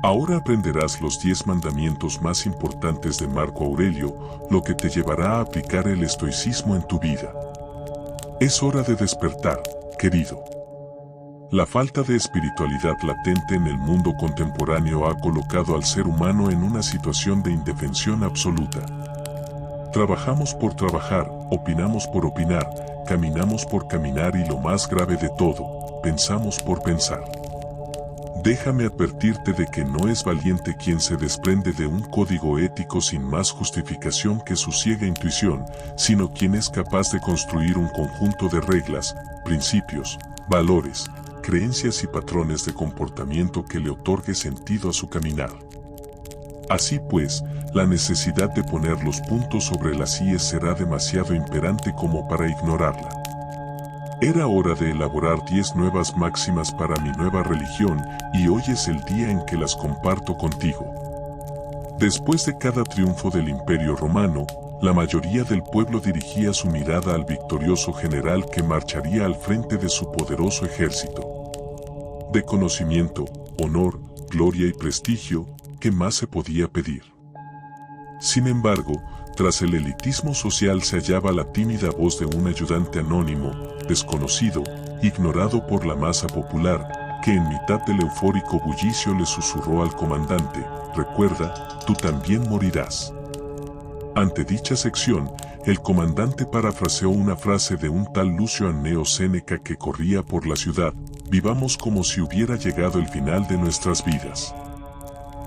Ahora aprenderás los 10 mandamientos más importantes de Marco Aurelio, lo que te llevará a aplicar el estoicismo en tu vida. Es hora de despertar, querido. La falta de espiritualidad latente en el mundo contemporáneo ha colocado al ser humano en una situación de indefensión absoluta. Trabajamos por trabajar, opinamos por opinar, caminamos por caminar y lo más grave de todo, pensamos por pensar. Déjame advertirte de que no es valiente quien se desprende de un código ético sin más justificación que su ciega intuición, sino quien es capaz de construir un conjunto de reglas, principios, valores, creencias y patrones de comportamiento que le otorgue sentido a su caminar. Así pues, la necesidad de poner los puntos sobre las íes será demasiado imperante como para ignorarla. Era hora de elaborar 10 nuevas máximas para mi nueva religión, y hoy es el día en que las comparto contigo. Después de cada triunfo del Imperio Romano, la mayoría del pueblo dirigía su mirada al victorioso general que marcharía al frente de su poderoso ejército. De conocimiento, honor, gloria y prestigio, ¿qué más se podía pedir? Sin embargo, tras el elitismo social se hallaba la tímida voz de un ayudante anónimo, desconocido, ignorado por la masa popular, que en mitad del eufórico bullicio le susurró al comandante: «Recuerda, tú también morirás». Ante dicha sección, el comandante parafraseó una frase de un tal Lucio Anneo Séneca que corría por la ciudad: «Vivamos como si hubiera llegado el final de nuestras vidas».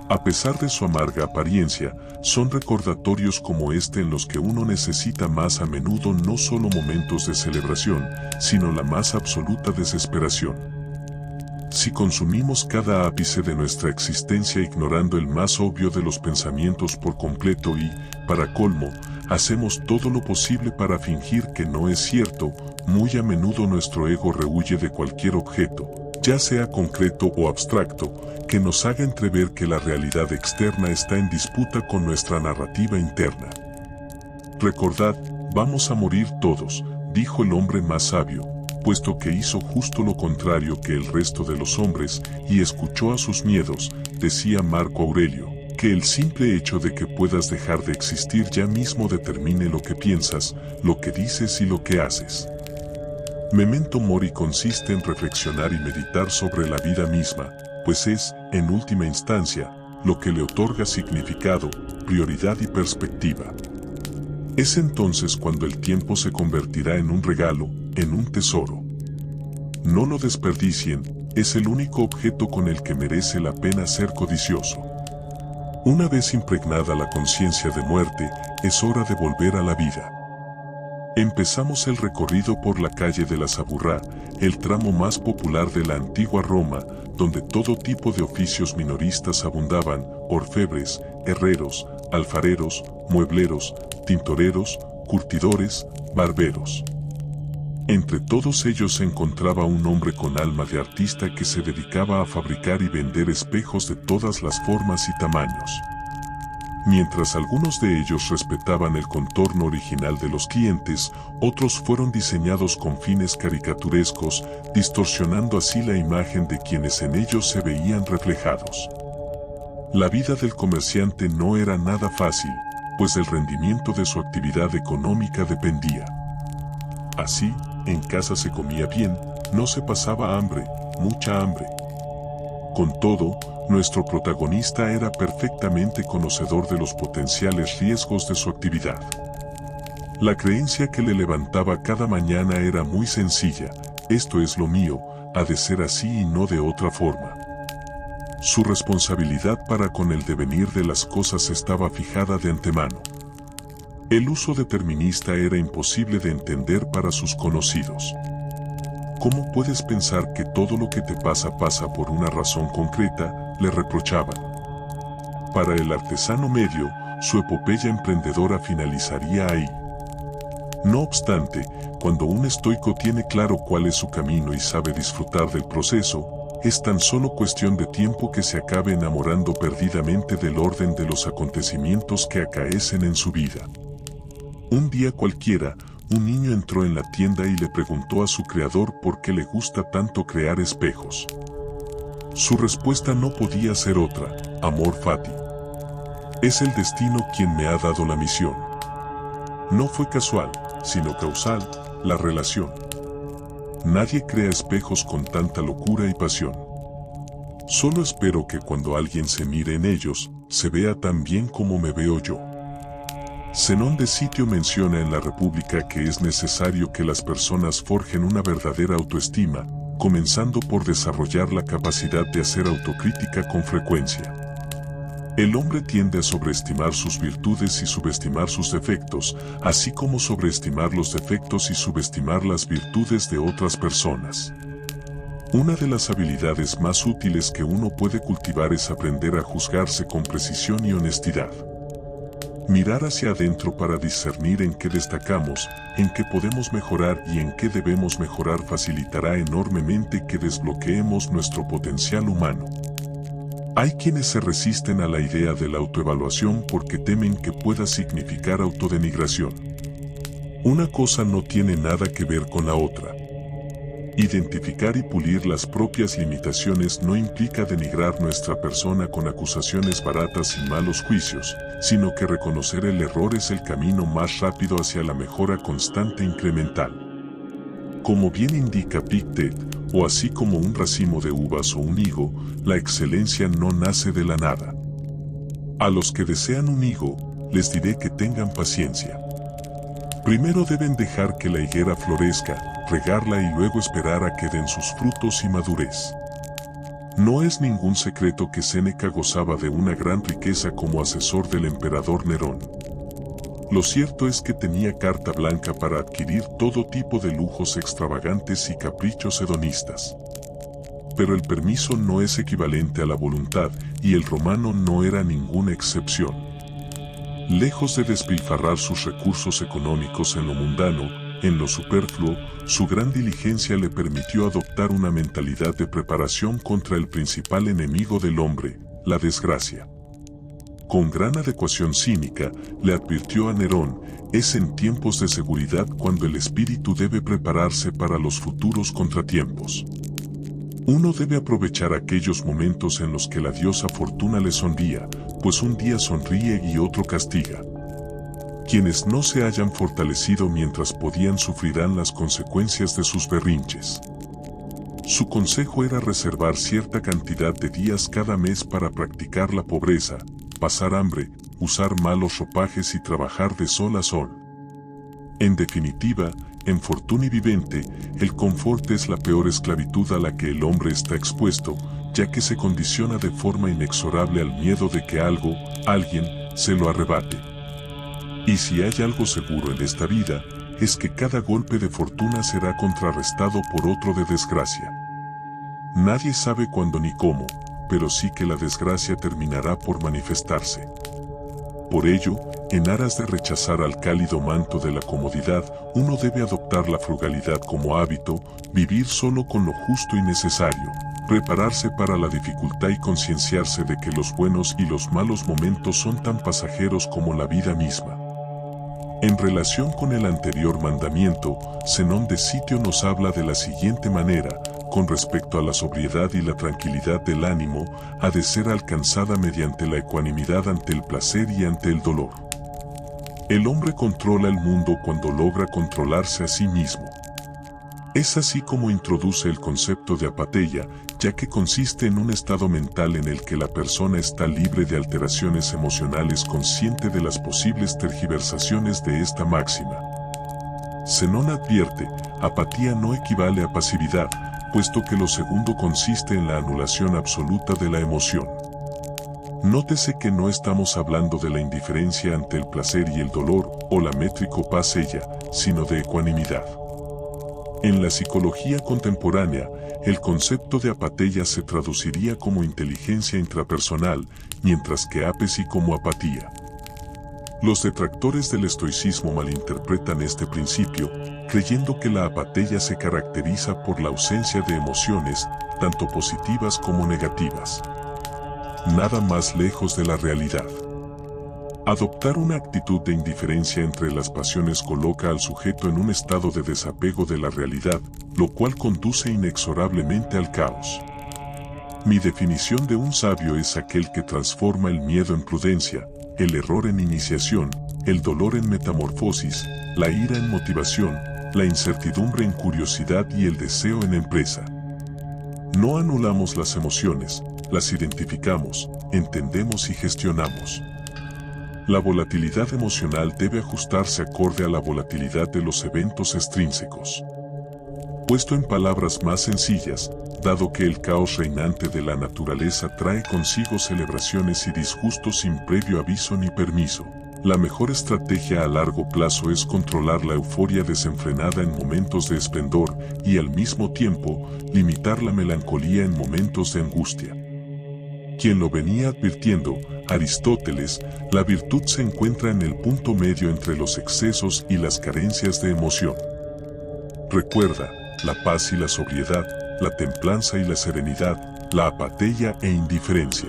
A pesar de su amarga apariencia, son recordatorios como este en los que uno necesita más a menudo no solo momentos de celebración, sino la más absoluta desesperación. Si consumimos cada ápice de nuestra existencia ignorando el más obvio de los pensamientos por completo y, para colmo, hacemos todo lo posible para fingir que no es cierto, muy a menudo nuestro ego rehúye de cualquier objeto, ya sea concreto o abstracto, que nos haga entrever que la realidad externa está en disputa con nuestra narrativa interna. Recordad, vamos a morir todos, dijo el hombre más sabio, puesto que hizo justo lo contrario que el resto de los hombres y escuchó a sus miedos, decía Marco Aurelio, que el simple hecho de que puedas dejar de existir ya mismo determine lo que piensas, lo que dices y lo que haces. Memento mori consiste en reflexionar y meditar sobre la vida misma, pues es, en última instancia, lo que le otorga significado, prioridad y perspectiva. Es entonces cuando el tiempo se convertirá en un regalo, en un tesoro. No lo desperdicien, es el único objeto con el que merece la pena ser codicioso. Una vez impregnada la conciencia de muerte, es hora de volver a la vida. Empezamos el recorrido por la calle de la Saburrá, el tramo más popular de la antigua Roma, donde todo tipo de oficios minoristas abundaban: orfebres, herreros, alfareros, muebleros, tintoreros, curtidores, barberos. Entre todos ellos se encontraba un hombre con alma de artista que se dedicaba a fabricar y vender espejos de todas las formas y tamaños. Mientras algunos de ellos respetaban el contorno original de los clientes, otros fueron diseñados con fines caricaturescos, distorsionando así la imagen de quienes en ellos se veían reflejados. La vida del comerciante no era nada fácil, pues el rendimiento de su actividad económica dependía. Así, en casa se comía bien, no se pasaba hambre, mucha hambre. Con todo, nuestro protagonista era perfectamente conocedor de los potenciales riesgos de su actividad. La creencia que le levantaba cada mañana era muy sencilla: esto es lo mío, ha de ser así y no de otra forma. Su responsabilidad para con el devenir de las cosas estaba fijada de antemano. El uso determinista era imposible de entender para sus conocidos. ¿Cómo puedes pensar que todo lo que te pasa pasa por una razón concreta?, le reprochaban. Para el artesano medio, su epopeya emprendedora finalizaría ahí. No obstante, cuando un estoico tiene claro cuál es su camino y sabe disfrutar del proceso, es tan solo cuestión de tiempo que se acabe enamorando perdidamente del orden de los acontecimientos que acaecen en su vida. Un día cualquiera, un niño entró en la tienda y le preguntó a su creador por qué le gusta tanto crear espejos. Su respuesta no podía ser otra: amor fati. Es el destino quien me ha dado la misión. No fue casual, sino causal, la relación. Nadie crea espejos con tanta locura y pasión. Solo espero que cuando alguien se mire en ellos, se vea tan bien como me veo yo. Zenón de Sitio menciona en la República que es necesario que las personas forjen una verdadera autoestima, comenzando por desarrollar la capacidad de hacer autocrítica con frecuencia. El hombre tiende a sobreestimar sus virtudes y subestimar sus defectos, así como sobreestimar los defectos y subestimar las virtudes de otras personas. Una de las habilidades más útiles que uno puede cultivar es aprender a juzgarse con precisión y honestidad. Mirar hacia adentro para discernir en qué destacamos, en qué podemos mejorar y en qué debemos mejorar facilitará enormemente que desbloqueemos nuestro potencial humano. Hay quienes se resisten a la idea de la autoevaluación porque temen que pueda significar autodenigración. Una cosa no tiene nada que ver con la otra. Identificar y pulir las propias limitaciones no implica denigrar nuestra persona con acusaciones baratas y malos juicios, sino que reconocer el error es el camino más rápido hacia la mejora constante e incremental. Como bien indica Pictet, o así como un racimo de uvas o un higo, la excelencia no nace de la nada. A los que desean un higo, les diré que tengan paciencia. Primero deben dejar que la higuera florezca, regarla y luego esperar a que den sus frutos y madurez. No es ningún secreto que Séneca gozaba de una gran riqueza como asesor del emperador Nerón. Lo cierto es que tenía carta blanca para adquirir todo tipo de lujos extravagantes y caprichos hedonistas. Pero el permiso no es equivalente a la voluntad, y el romano no era ninguna excepción. Lejos de despilfarrar sus recursos económicos en lo mundano, en lo superfluo, su gran diligencia le permitió adoptar una mentalidad de preparación contra el principal enemigo del hombre, la desgracia. Con gran adecuación cínica, le advirtió a Nerón: es en tiempos de seguridad cuando el espíritu debe prepararse para los futuros contratiempos. Uno debe aprovechar aquellos momentos en los que la diosa Fortuna le sonría, pues un día sonríe y otro castiga. Quienes no se hayan fortalecido mientras podían sufrirán las consecuencias de sus berrinches. Su consejo era reservar cierta cantidad de días cada mes para practicar la pobreza, pasar hambre, usar malos ropajes y trabajar de sol a sol. En definitiva, en Fortunae Vivente, el confort es la peor esclavitud a la que el hombre está expuesto, ya que se condiciona de forma inexorable al miedo de que algo, alguien, se lo arrebate. Y si hay algo seguro en esta vida, es que cada golpe de fortuna será contrarrestado por otro de desgracia. Nadie sabe cuándo ni cómo, pero sí que la desgracia terminará por manifestarse. Por ello, en aras de rechazar al cálido manto de la comodidad, uno debe adoptar la frugalidad como hábito, vivir solo con lo justo y necesario, prepararse para la dificultad y concienciarse de que los buenos y los malos momentos son tan pasajeros como la vida misma. En relación con el anterior mandamiento, Zenón de Sitio nos habla de la siguiente manera: con respecto a la sobriedad y la tranquilidad del ánimo, ha de ser alcanzada mediante la ecuanimidad ante el placer y ante el dolor. El hombre controla el mundo cuando logra controlarse a sí mismo. Es así como introduce el concepto de apatheia, ya que consiste en un estado mental en el que la persona está libre de alteraciones emocionales, consciente de las posibles tergiversaciones de esta máxima. Zenón advierte: apatía no equivale a pasividad, puesto que lo segundo consiste en la anulación absoluta de la emoción. Nótese que no estamos hablando de la indiferencia ante el placer y el dolor, o la métrico paseya, sino de ecuanimidad. En la psicología contemporánea, el concepto de apatheia se traduciría como inteligencia intrapersonal, mientras que apesi como apatía. Los detractores del estoicismo malinterpretan este principio, creyendo que la apatheia se caracteriza por la ausencia de emociones, tanto positivas como negativas. Nada más lejos de la realidad. Adoptar una actitud de indiferencia entre las pasiones coloca al sujeto en un estado de desapego de la realidad, lo cual conduce inexorablemente al caos. Mi definición de un sabio es aquel que transforma el miedo en prudencia, el error en iniciación, el dolor en metamorfosis, la ira en motivación, la incertidumbre en curiosidad y el deseo en empresa. No anulamos las emociones, las identificamos, entendemos y gestionamos. La volatilidad emocional debe ajustarse acorde a la volatilidad de los eventos extrínsecos. Puesto en palabras más sencillas, dado que el caos reinante de la naturaleza trae consigo celebraciones y disgustos sin previo aviso ni permiso, la mejor estrategia a largo plazo es controlar la euforia desenfrenada en momentos de esplendor y al mismo tiempo limitar la melancolía en momentos de angustia. Quien lo venía advirtiendo, Aristóteles, la virtud se encuentra en el punto medio entre los excesos y las carencias de emoción. Recuerda, la paz y la sobriedad, la templanza y la serenidad, la apatía e indiferencia.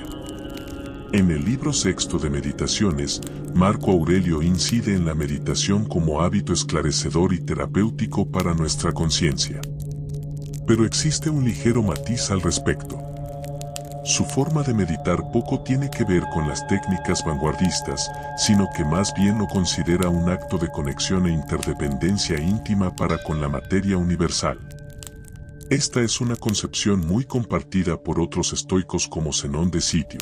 En el libro sexto de Meditaciones, Marco Aurelio incide en la meditación como hábito esclarecedor y terapéutico para nuestra conciencia. Pero existe un ligero matiz al respecto. Su forma de meditar poco tiene que ver con las técnicas vanguardistas, sino que más bien lo considera un acto de conexión e interdependencia íntima para con la materia universal. Esta es una concepción muy compartida por otros estoicos como Zenón de Sitio.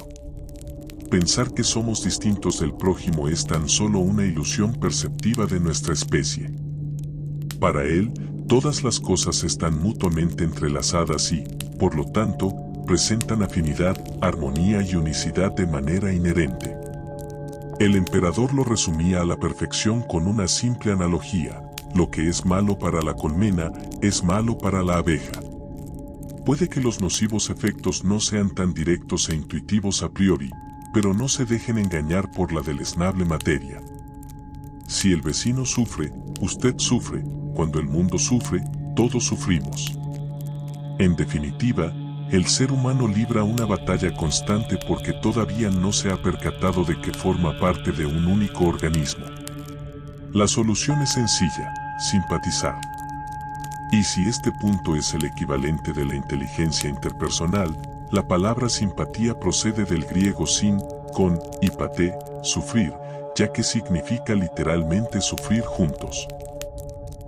Pensar que somos distintos del prójimo es tan solo una ilusión perceptiva de nuestra especie. Para él, todas las cosas están mutuamente entrelazadas y, por lo tanto, presentan afinidad, armonía y unicidad de manera inherente. El emperador lo resumía a la perfección con una simple analogía: lo que es malo para la colmena, es malo para la abeja. Puede que los nocivos efectos no sean tan directos e intuitivos a priori, pero no se dejen engañar por la deleznable materia. Si el vecino sufre, usted sufre; cuando el mundo sufre, todos sufrimos. En definitiva, el ser humano libra una batalla constante porque todavía no se ha percatado de que forma parte de un único organismo. La solución es sencilla: simpatizar. Y si este punto es el equivalente de la inteligencia interpersonal, la palabra simpatía procede del griego sin, con, y paté, sufrir, ya que significa literalmente sufrir juntos.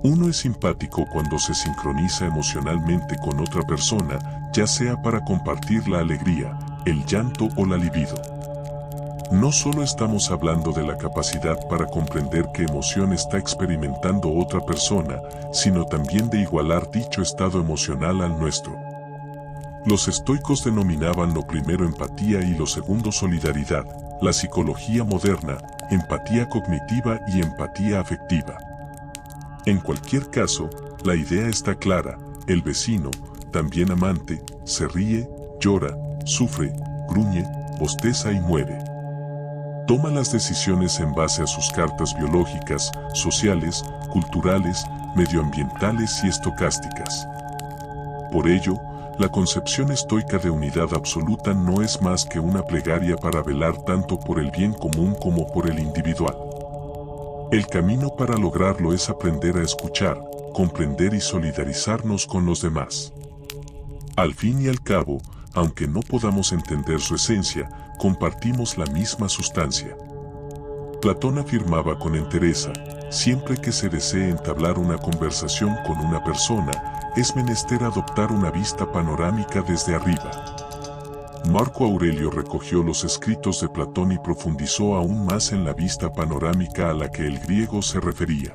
Uno es simpático cuando se sincroniza emocionalmente con otra persona, ya sea para compartir la alegría, el llanto o la libido. No solo estamos hablando de la capacidad para comprender qué emoción está experimentando otra persona, sino también de igualar dicho estado emocional al nuestro. Los estoicos denominaban lo primero empatía y lo segundo solidaridad, la psicología moderna, empatía cognitiva y empatía afectiva. En cualquier caso, la idea está clara: el vecino, también amante, se ríe, llora, sufre, gruñe, bosteza y muere. Toma las decisiones en base a sus cartas biológicas, sociales, culturales, medioambientales y estocásticas. Por ello, la concepción estoica de unidad absoluta no es más que una plegaria para velar tanto por el bien común como por el individual. El camino para lograrlo es aprender a escuchar, comprender y solidarizarnos con los demás. Al fin y al cabo, aunque no podamos entender su esencia, compartimos la misma sustancia. Platón afirmaba con entereza: siempre que se desee entablar una conversación con una persona, es menester adoptar una vista panorámica desde arriba. Marco Aurelio recogió los escritos de Platón y profundizó aún más en la vista panorámica a la que el griego se refería.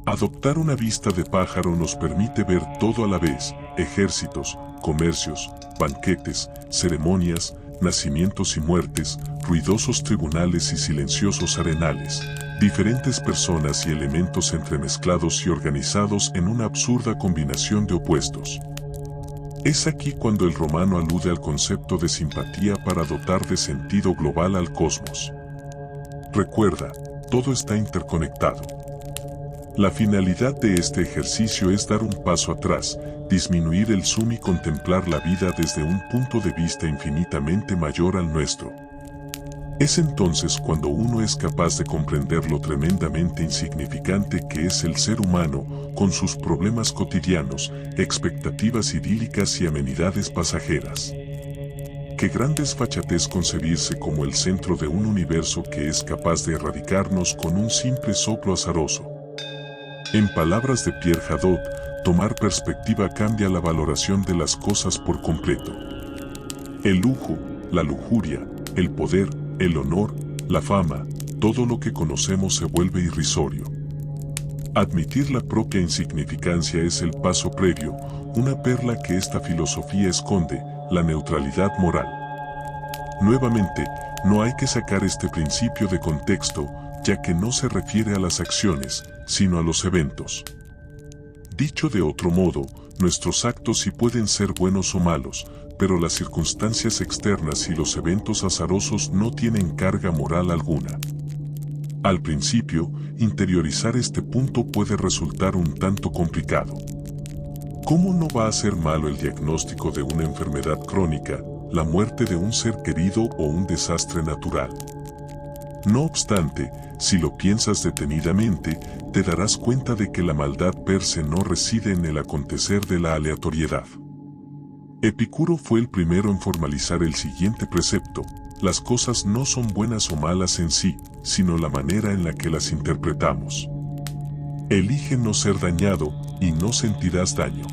Adoptar una vista de pájaro nos permite ver todo a la vez: ejércitos, comercios, banquetes, ceremonias, nacimientos y muertes, ruidosos tribunales y silenciosos arenales, diferentes personas y elementos entremezclados y organizados en una absurda combinación de opuestos. Es aquí cuando el romano alude al concepto de simpatía para dotar de sentido global al cosmos. Recuerda, todo está interconectado. La finalidad de este ejercicio es dar un paso atrás, disminuir el zoom y contemplar la vida desde un punto de vista infinitamente mayor al nuestro. Es entonces cuando uno es capaz de comprender lo tremendamente insignificante que es el ser humano, con sus problemas cotidianos, expectativas idílicas y amenidades pasajeras. Qué gran desfachatez concebirse como el centro de un universo que es capaz de erradicarnos con un simple soplo azaroso. En palabras de Pierre Hadot, tomar perspectiva cambia la valoración de las cosas por completo. El lujo, la lujuria, el poder, el honor, la fama, todo lo que conocemos se vuelve irrisorio. Admitir la propia insignificancia es el paso previo, una perla que esta filosofía esconde, la neutralidad moral. Nuevamente, no hay que sacar este principio de contexto, ya que no se refiere a las acciones, sino a los eventos. Dicho de otro modo, nuestros actos sí pueden ser buenos o malos, pero las circunstancias externas y los eventos azarosos no tienen carga moral alguna. Al principio, interiorizar este punto puede resultar un tanto complicado. ¿Cómo no va a ser malo el diagnóstico de una enfermedad crónica, la muerte de un ser querido o un desastre natural? No obstante, si lo piensas detenidamente, te darás cuenta de que la maldad per se no reside en el acontecer de la aleatoriedad. Epicuro fue el primero en formalizar el siguiente precepto: las cosas no son buenas o malas en sí, sino la manera en la que las interpretamos. Elige no ser dañado, y no sentirás daño.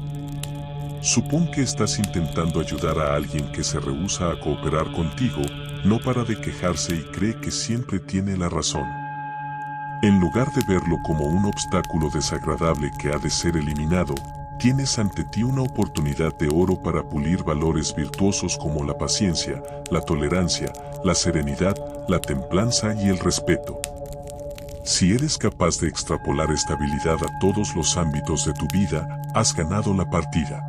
Supón que estás intentando ayudar a alguien que se rehúsa a cooperar contigo, no para de quejarse y cree que siempre tiene la razón. En lugar de verlo como un obstáculo desagradable que ha de ser eliminado, tienes ante ti una oportunidad de oro para pulir valores virtuosos como la paciencia, la tolerancia, la serenidad, la templanza y el respeto. Si eres capaz de extrapolar esta habilidad a todos los ámbitos de tu vida, has ganado la partida.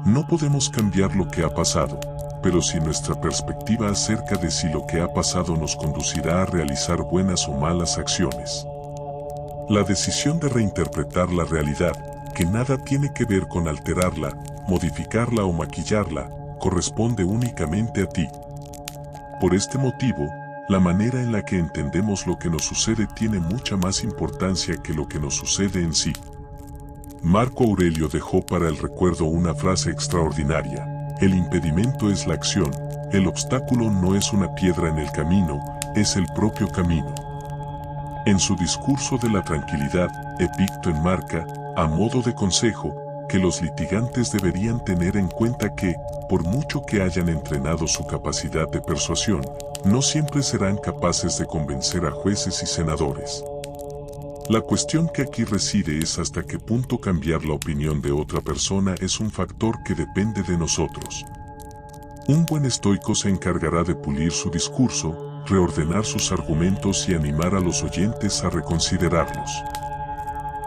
No podemos cambiar lo que ha pasado, pero si nuestra perspectiva acerca de si lo que ha pasado nos conducirá a realizar buenas o malas acciones. La decisión de reinterpretar la realidad, que nada tiene que ver con alterarla, modificarla o maquillarla, corresponde únicamente a ti. Por este motivo, la manera en la que entendemos lo que nos sucede tiene mucha más importancia que lo que nos sucede en sí. Marco Aurelio dejó para el recuerdo una frase extraordinaria: el impedimento es la acción, el obstáculo no es una piedra en el camino, es el propio camino. En su discurso de la tranquilidad, Epicto enmarca, a modo de consejo, que los litigantes deberían tener en cuenta que, por mucho que hayan entrenado su capacidad de persuasión, no siempre serán capaces de convencer a jueces y senadores. La cuestión que aquí reside es hasta qué punto cambiar la opinión de otra persona es un factor que depende de nosotros. Un buen estoico se encargará de pulir su discurso, reordenar sus argumentos y animar a los oyentes a reconsiderarlos.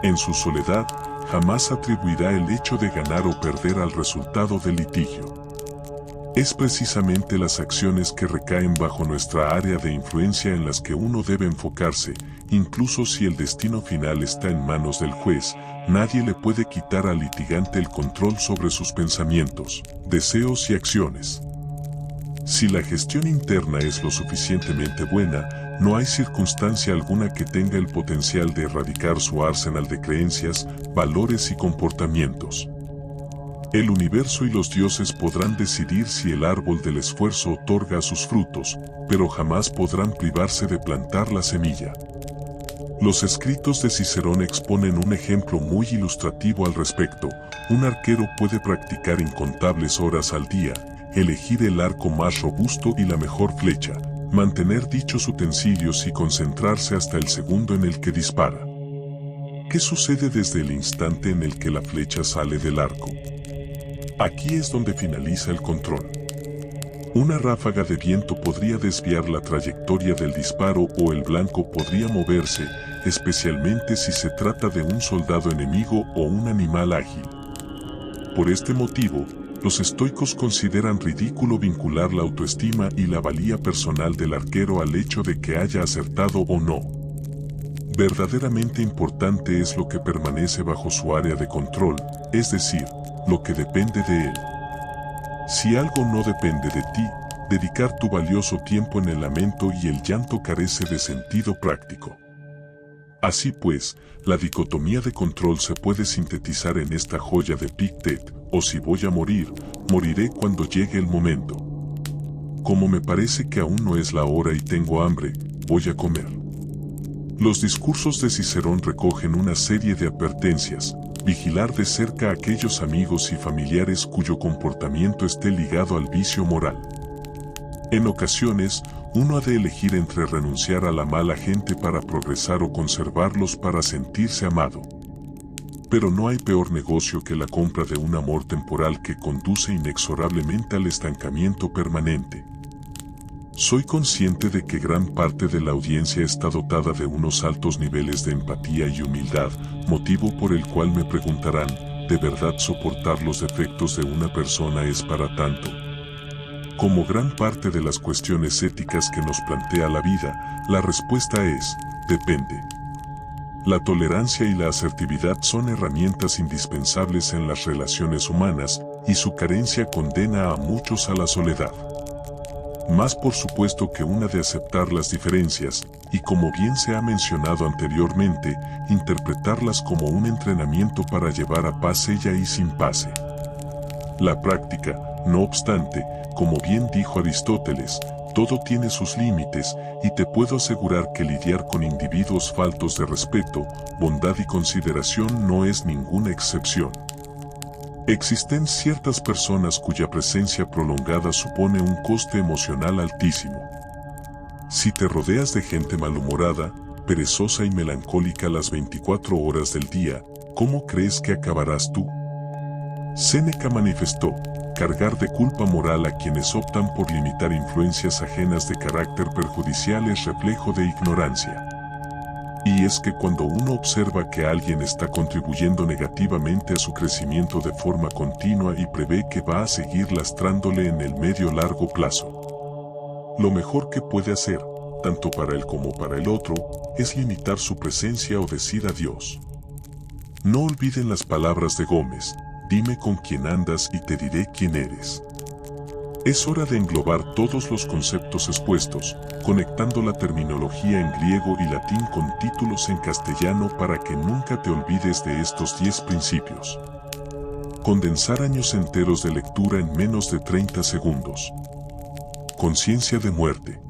En su soledad, jamás atribuirá el hecho de ganar o perder al resultado del litigio. Es precisamente las acciones que recaen bajo nuestra área de influencia en las que uno debe enfocarse, incluso si el destino final está en manos del juez. Nadie le puede quitar al litigante el control sobre sus pensamientos, deseos y acciones. Si la gestión interna es lo suficientemente buena, no hay circunstancia alguna que tenga el potencial de erradicar su arsenal de creencias, valores y comportamientos. El universo y los dioses podrán decidir si el árbol del esfuerzo otorga sus frutos, pero jamás podrán privarse de plantar la semilla. Los escritos de Cicerón exponen un ejemplo muy ilustrativo al respecto. Un arquero puede practicar incontables horas al día, elegir el arco más robusto y la mejor flecha, mantener dichos utensilios y concentrarse hasta el segundo en el que dispara. ¿Qué sucede desde el instante en el que la flecha sale del arco? Aquí es donde finaliza el control. Una ráfaga de viento podría desviar la trayectoria del disparo o el blanco podría moverse, especialmente si se trata de un soldado enemigo o un animal ágil. Por este motivo, los estoicos consideran ridículo vincular la autoestima y la valía personal del arquero al hecho de que haya acertado o no. Verdaderamente importante es lo que permanece bajo su área de control, es decir, lo que depende de él. Si algo no depende de ti, dedicar tu valioso tiempo en el lamento y el llanto carece de sentido práctico. Así pues, la dicotomía de control se puede sintetizar en esta joya de Epicteto: o si voy a morir, moriré cuando llegue el momento. Como me parece que aún no es la hora y tengo hambre, voy a comer. Los discursos de Cicerón recogen una serie de advertencias: vigilar de cerca a aquellos amigos y familiares cuyo comportamiento esté ligado al vicio moral. En ocasiones, uno ha de elegir entre renunciar a la mala gente para progresar o conservarlos para sentirse amado. Pero no hay peor negocio que la compra de un amor temporal que conduce inexorablemente al estancamiento permanente. Soy consciente de que gran parte de la audiencia está dotada de unos altos niveles de empatía y humildad, motivo por el cual me preguntarán: ¿de verdad soportar los defectos de una persona es para tanto? Como gran parte de las cuestiones éticas que nos plantea la vida, la respuesta es: depende. La tolerancia y la asertividad son herramientas indispensables en las relaciones humanas, y su carencia condena a muchos a la soledad. Más por supuesto que una de aceptar las diferencias, y como bien se ha mencionado anteriormente, interpretarlas como un entrenamiento para llevar a paz ella y sin pase. La práctica, no obstante, como bien dijo Aristóteles, todo tiene sus límites, y te puedo asegurar que lidiar con individuos faltos de respeto, bondad y consideración no es ninguna excepción. Existen ciertas personas cuya presencia prolongada supone un coste emocional altísimo. Si te rodeas de gente malhumorada, perezosa y melancólica las 24 horas del día, ¿cómo crees que acabarás tú? Séneca manifestó: cargar de culpa moral a quienes optan por limitar influencias ajenas de carácter perjudicial es reflejo de ignorancia. Y es que cuando uno observa que alguien está contribuyendo negativamente a su crecimiento de forma continua y prevé que va a seguir lastrándole en el medio-largo plazo, lo mejor que puede hacer, tanto para él como para el otro, es limitar su presencia o decir adiós. No olviden las palabras de Gómez: dime con quién andas y te diré quién eres. Es hora de englobar todos los conceptos expuestos, conectando la terminología en griego y latín con títulos en castellano para que nunca te olvides de estos 10 principios. Condensar años enteros de lectura en menos de 30 segundos. Conciencia de muerte.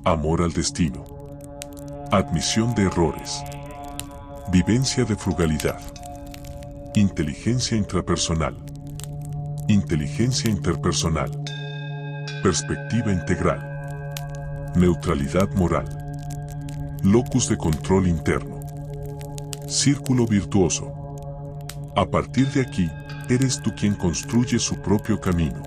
Amor al destino. Admisión de errores. Vivencia de frugalidad. Inteligencia intrapersonal. Inteligencia interpersonal. Perspectiva integral. Neutralidad moral. Locus de control interno. Círculo virtuoso. A partir de aquí, eres tú quien construye su propio camino.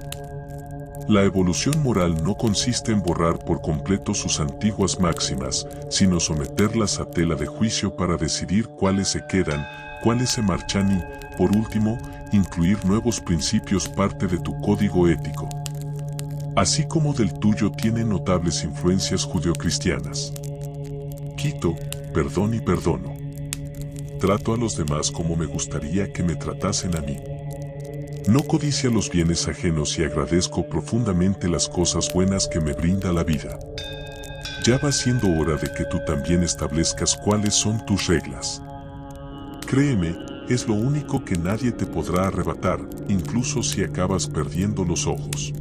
La evolución moral no consiste en borrar por completo sus antiguas máximas, sino someterlas a tela de juicio para decidir cuáles se quedan, cuáles se marchan y, por último, incluir nuevos principios parte de tu código ético. Así como del tuyo tiene notables influencias judeocristianas. Quito, perdón y perdono. Trato a los demás como me gustaría que me tratasen a mí. No codicia los bienes ajenos y agradezco profundamente las cosas buenas que me brinda la vida. Ya va siendo hora de que tú también establezcas cuáles son tus reglas. Créeme, es lo único que nadie te podrá arrebatar, incluso si acabas perdiendo los ojos.